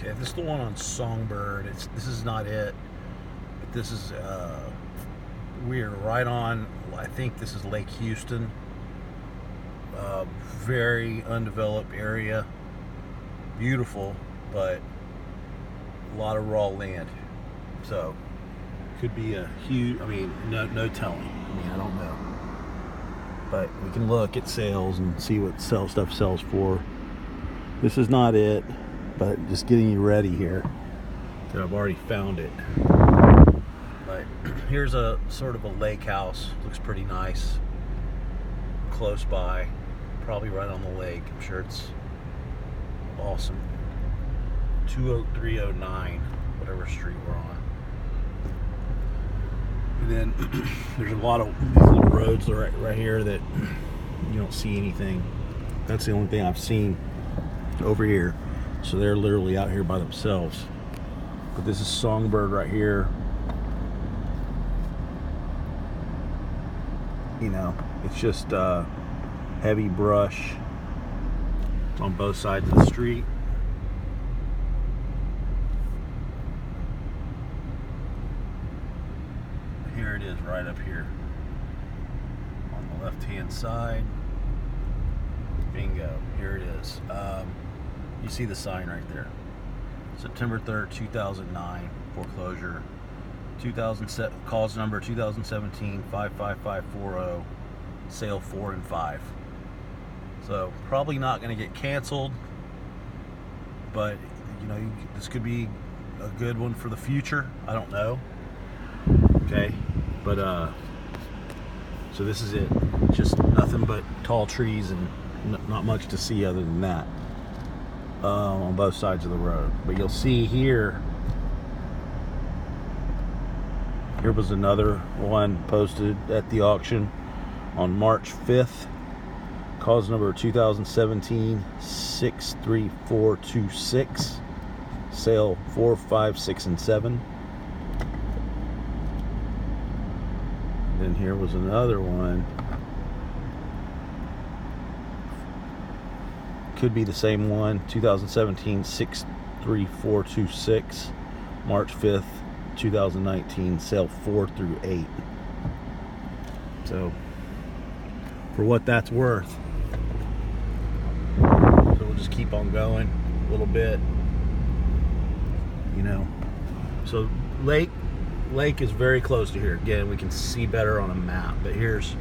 Okay, this is the one on Songbird. This is not it, but this is we're right on. I think this is Lake Houston. Very undeveloped area, beautiful, but a lot of raw land. So could be a huge. I mean, no telling. I mean, I don't know, but we can look at sales and see what stuff sells for. This is not it, but just getting you ready here. That I've already found it. But here's a sort of a lake house. Looks pretty nice. Close by, probably right on the lake. I'm sure it's awesome. 20309, whatever street we're on. And then there's a lot of these little roads right here that you don't see anything. That's the only thing I've seen over here. So they're literally out here by themselves. But this is Songbird right here. You know, it's just heavy brush on both sides of the street. Here it is right up here on the left hand side. Bingo, here it is. You see the sign right there. September 3rd, 2009, foreclosure. 2007, calls number 2017 55540, sale 4 and 5. So probably not going to get canceled, but you know, this could be a good one for the future. I don't know. Okay, but so this is it. Just nothing but tall trees and not much to see other than that on both sides of the road. But you'll see here. Here was another one posted at the auction on March 5th. Cause number 2017 63426. Sale 4, 5, 6, and 7. Then here was another one. Could be the same one. 2017 63426. March 5th. 2019, sale 4 through 8. So for what that's worth, so we'll just keep on going a little bit, you know. So lake is very close to here. Again, we can see better on a map, but here's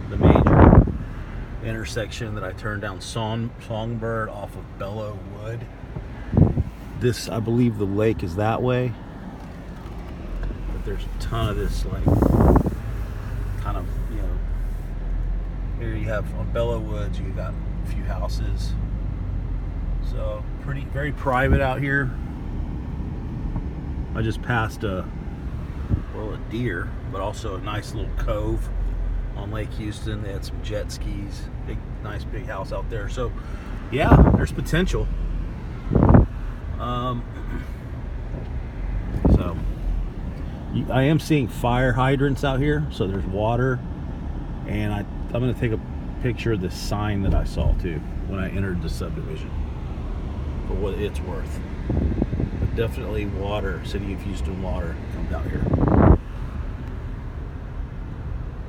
the major intersection that I turned down Songbird off of Bellow Wood. This, I believe the lake is that way. There's a ton of this, like, kind of, you know, here you have on Bellow Woods, you got a few houses. So very private out here. I just passed a deer, but also a nice little cove on Lake Houston. They had some jet skis, nice big house out there. So yeah, there's potential. So I am seeing fire hydrants out here, so there's water, and I'm going to take a picture of the sign that I saw too when I entered the subdivision for what it's worth. But definitely water, City of Houston water comes out here.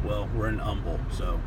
Well, we're in Humble, so